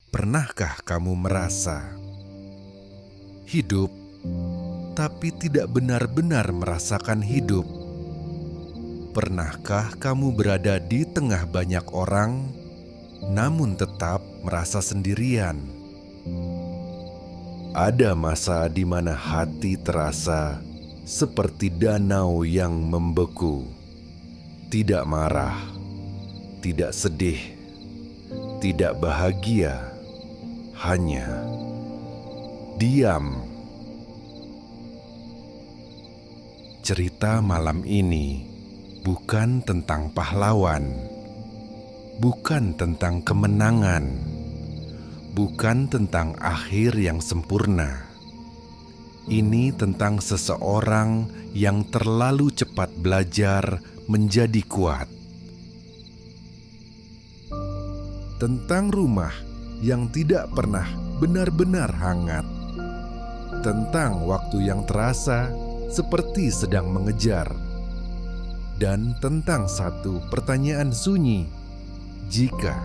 Pernahkah kamu merasa hidup, tapi tidak benar-benar merasakan hidup? Pernahkah kamu berada di tengah banyak orang, namun tetap merasa sendirian? Ada masa di mana hati terasa seperti danau yang membeku, tidak marah, tidak sedih, tidak bahagia, hanya diam. Cerita malam ini bukan tentang pahlawan, bukan tentang kemenangan, bukan tentang akhir yang sempurna. Ini tentang seseorang yang terlalu cepat belajar menjadi kuat. Tentang rumah yang tidak pernah benar-benar hangat. Tentang waktu yang terasa seperti sedang mengejar. Dan tentang satu pertanyaan sunyi, jika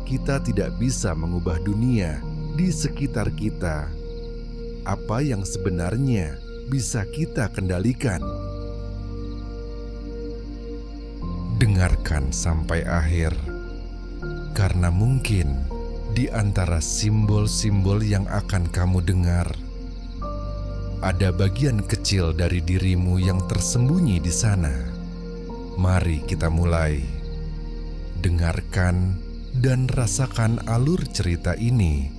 kita tidak bisa mengubah dunia di sekitar kita, apa yang sebenarnya bisa kita kendalikan? Dengarkan sampai akhir, karena mungkin di antara simbol-simbol yang akan kamu dengar, ada bagian kecil dari dirimu yang tersembunyi di sana. Mari kita mulai. Dengarkan dan rasakan alur cerita ini.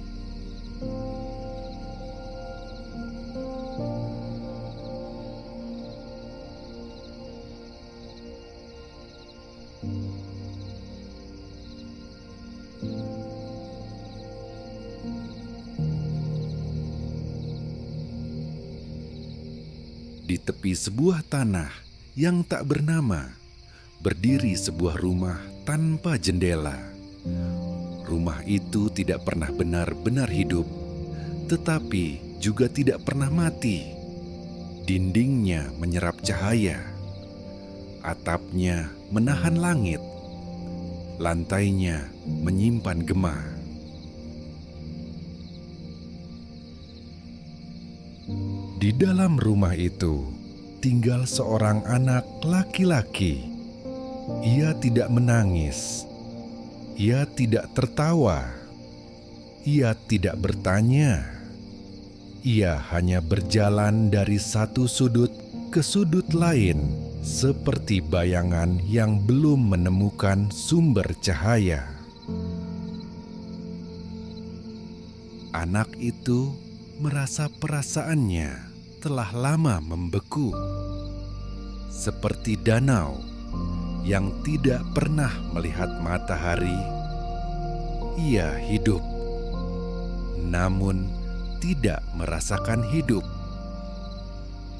Di tepi sebuah tanah yang tak bernama, berdiri sebuah rumah tanpa jendela. Rumah itu tidak pernah benar-benar hidup, tetapi juga tidak pernah mati. Dindingnya menyerap cahaya, atapnya menahan langit, lantainya menyimpan gema. Di dalam rumah itu tinggal seorang anak laki-laki. Ia tidak menangis, ia tidak tertawa, ia tidak bertanya. Ia hanya berjalan dari satu sudut ke sudut lain, seperti bayangan yang belum menemukan sumber cahaya. Anak itu merasa perasaannya telah lama membeku, seperti danau yang tidak pernah melihat matahari. Ia hidup, namun tidak merasakan hidup.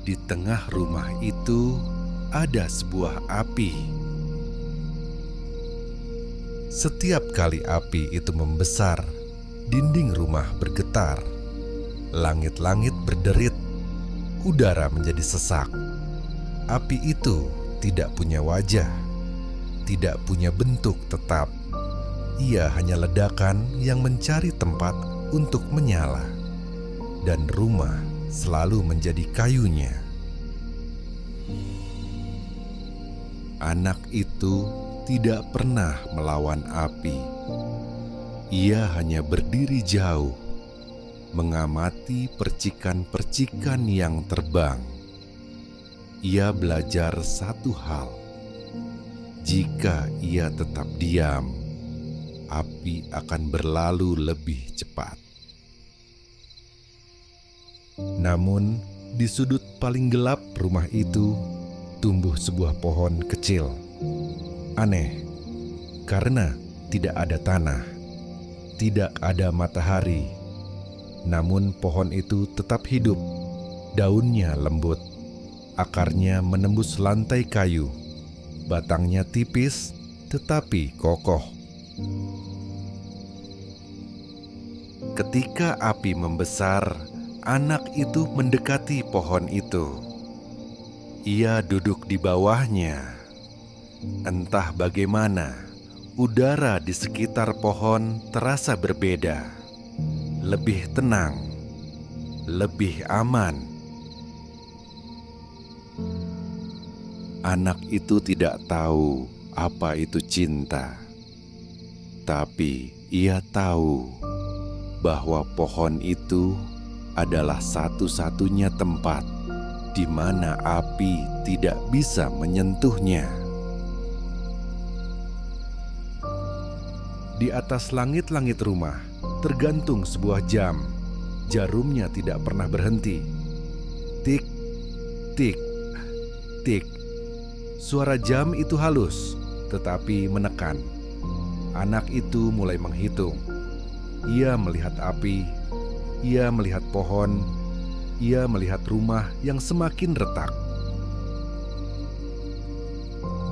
Di tengah rumah itu ada sebuah api. Setiap kali api itu membesar, dinding rumah bergetar, langit-langit berderit, udara menjadi sesak. Api itu tidak punya wajah, tidak punya bentuk tetap. Ia hanya ledakan yang mencari tempat untuk menyala, dan rumah selalu menjadi kayunya. Anak itu tidak pernah melawan api. Ia hanya berdiri jauh, mengamati percikan-percikan yang terbang. Ia belajar satu hal: jika ia tetap diam, api akan berlalu lebih cepat. Namun, di sudut paling gelap rumah itu tumbuh sebuah pohon kecil. Aneh, karena tidak ada tanah, tidak ada matahari. Namun pohon itu tetap hidup. Daunnya lembut, akarnya menembus lantai kayu, batangnya tipis tetapi kokoh. Ketika api membesar, anak itu mendekati pohon itu. Ia duduk di bawahnya. Entah bagaimana, udara di sekitar pohon terasa berbeda. lebih tenang, lebih aman. Anak itu tidak tahu apa itu cinta, tapi ia tahu bahwa pohon itu adalah satu-satunya tempat di mana api tidak bisa menyentuhnya. Di atas langit-langit rumah tergantung sebuah jam. Jarumnya tidak pernah berhenti. Tik, tik, tik. Suara jam itu halus, tetapi menekan. Anak itu mulai menghitung. Ia melihat api, ia melihat pohon, ia melihat rumah yang semakin retak.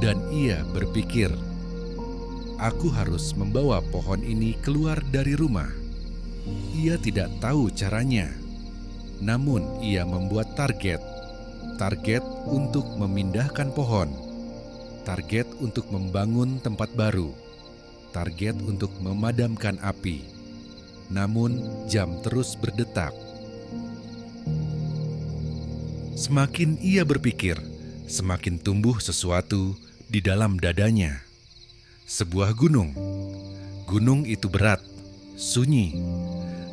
Dan ia berpikir, aku harus membawa pohon ini keluar dari rumah. Ia tidak tahu caranya, namun ia membuat target untuk memindahkan pohon, target untuk membangun tempat baru, target untuk memadamkan api. Namun jam terus berdetak. Semakin ia berpikir, semakin tumbuh sesuatu di dalam dadanya. Sebuah gunung. Gunung itu berat, sunyi,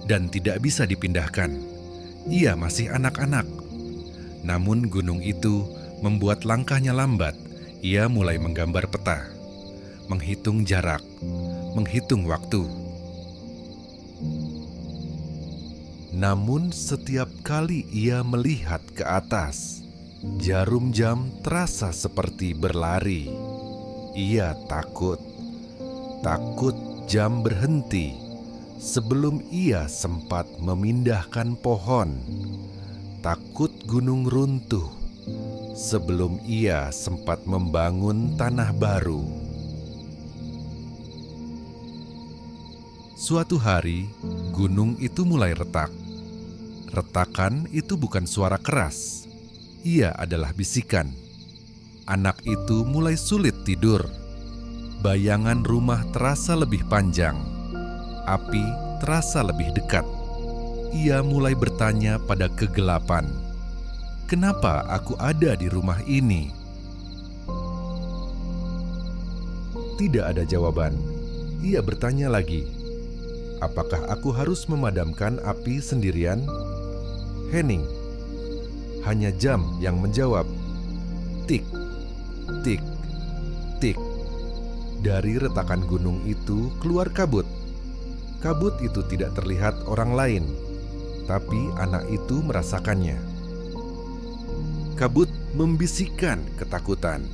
dan tidak bisa dipindahkan. Ia masih anak-anak. Namun gunung itu membuat langkahnya lambat. Ia mulai menggambar peta, menghitung jarak, menghitung waktu. Namun setiap kali ia melihat ke atas, jarum jam terasa seperti berlari. Ia takut jam berhenti sebelum ia sempat memindahkan pohon. Takut gunung runtuh sebelum ia sempat membangun tanah baru. Suatu hari, gunung itu mulai retak. Retakan itu bukan suara keras. Ia adalah bisikan. Anak itu mulai sulit tidur. Bayangan rumah terasa lebih panjang. Api terasa lebih dekat. Ia mulai bertanya pada kegelapan, kenapa aku ada di rumah ini? Tidak ada jawaban. Ia bertanya lagi, apakah aku harus memadamkan api sendirian? Hening. Hanya jam yang menjawab. Tik, tik, tik. Dari retakan gunung itu keluar kabut. Kabut itu tidak terlihat orang lain, tapi anak itu merasakannya. Kabut membisikkan ketakutan.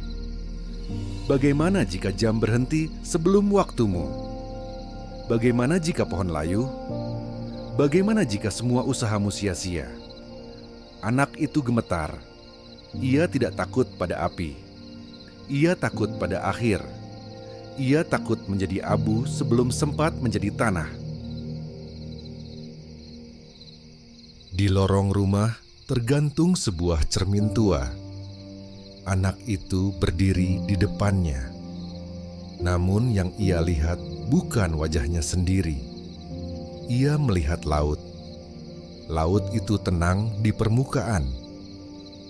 Bagaimana jika jam berhenti sebelum waktumu? Bagaimana jika pohon layu? Bagaimana jika semua usahamu sia-sia? Anak itu gemetar. Ia tidak takut pada api. Ia takut pada akhir. Ia takut menjadi abu sebelum sempat menjadi tanah. Di lorong rumah tergantung sebuah cermin tua. Anak itu berdiri di depannya. Namun yang ia lihat bukan wajahnya sendiri. Ia melihat laut. Laut itu tenang di permukaan,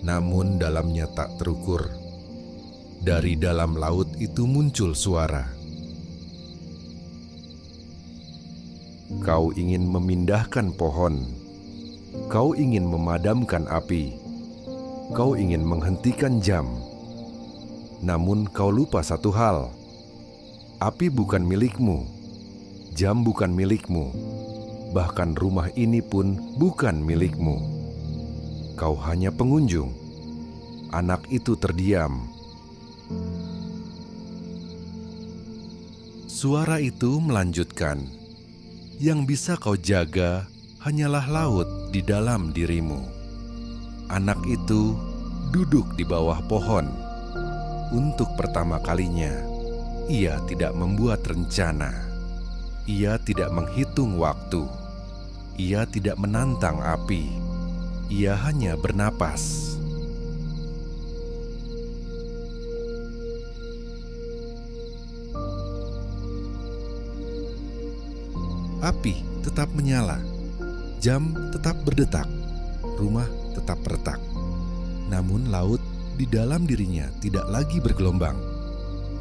namun dalamnya tak terukur. Dari dalam laut itu muncul suara. Kau ingin memindahkan pohon. Kau ingin memadamkan api. Kau ingin menghentikan jam. Namun kau lupa satu hal. Api bukan milikmu. Jam bukan milikmu. Bahkan rumah ini pun bukan milikmu. Kau hanya pengunjung. Anak itu terdiam. Suara itu melanjutkan, yang bisa kau jaga hanyalah laut di dalam dirimu. Anak itu duduk di bawah pohon. Untuk pertama kalinya, ia tidak membuat rencana. Ia tidak menghitung waktu. Ia tidak menantang api. Ia hanya bernapas. Api tetap menyala. Jam tetap berdetak, rumah tetap retak. Namun laut di dalam dirinya tidak lagi bergelombang.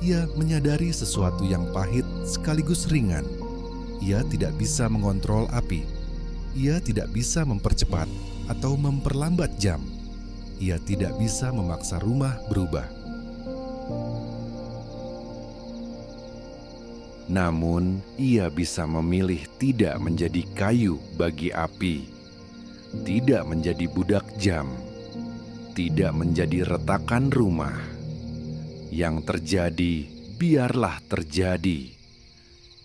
Ia menyadari sesuatu yang pahit sekaligus ringan. Ia tidak bisa mengontrol api. Ia tidak bisa mempercepat atau memperlambat jam. Ia tidak bisa memaksa rumah berubah. Namun, ia bisa memilih tidak menjadi kayu bagi api, tidak menjadi budak jam, tidak menjadi retakan rumah. Yang terjadi, biarlah terjadi.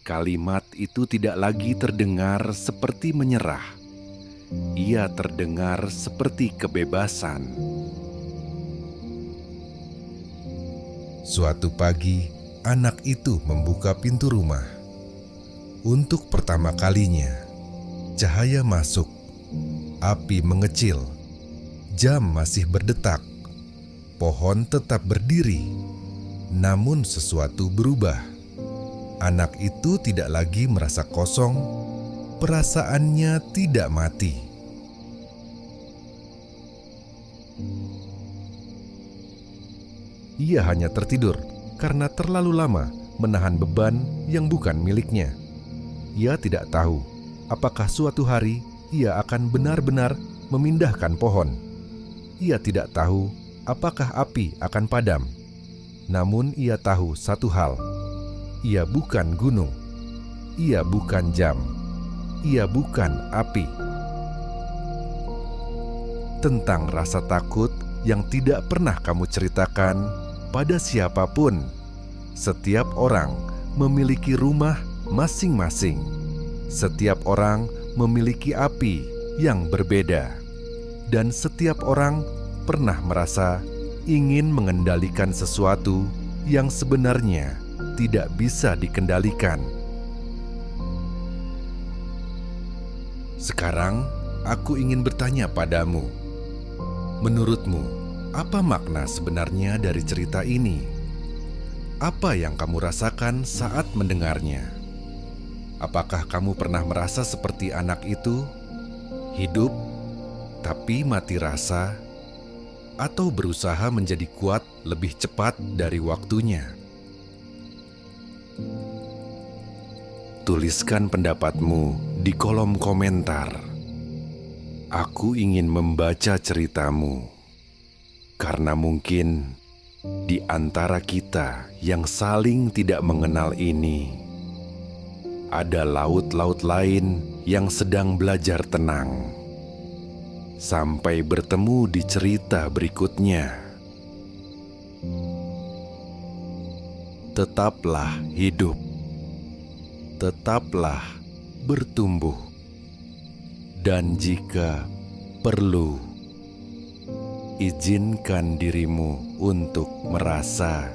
Kalimat itu tidak lagi terdengar seperti menyerah. Ia terdengar seperti kebebasan. Suatu pagi, anak itu membuka pintu rumah. Untuk pertama kalinya, cahaya masuk, api mengecil, jam masih berdetak, pohon tetap berdiri, namun sesuatu berubah. Anak itu tidak lagi merasa kosong, perasaannya tidak mati. Ia hanya tertidur karena terlalu lama menahan beban yang bukan miliknya. Ia tidak tahu apakah suatu hari ia akan benar-benar memindahkan pohon. Ia tidak tahu apakah api akan padam. Namun ia tahu satu hal, ia bukan gunung, ia bukan jam, ia bukan api. Tentang rasa takut yang tidak pernah kamu ceritakan pada siapapun. Setiap orang memiliki rumah masing-masing. Setiap orang memiliki api yang berbeda. Dan setiap orang pernah merasa ingin mengendalikan sesuatu yang sebenarnya tidak bisa dikendalikan. Sekarang, aku ingin bertanya padamu. Menurutmu, apa makna sebenarnya dari cerita ini? Apa yang kamu rasakan saat mendengarnya? Apakah kamu pernah merasa seperti anak itu? Hidup, tapi mati rasa? Atau berusaha menjadi kuat lebih cepat dari waktunya? Tuliskan pendapatmu di kolom komentar. Aku ingin membaca ceritamu. Karena mungkin di antara kita yang saling tidak mengenal ini, ada laut-laut lain yang sedang belajar tenang. Sampai bertemu di cerita berikutnya. Tetaplah hidup. Tetaplah bertumbuh. Dan jika perlu, izinkan dirimu untuk merasa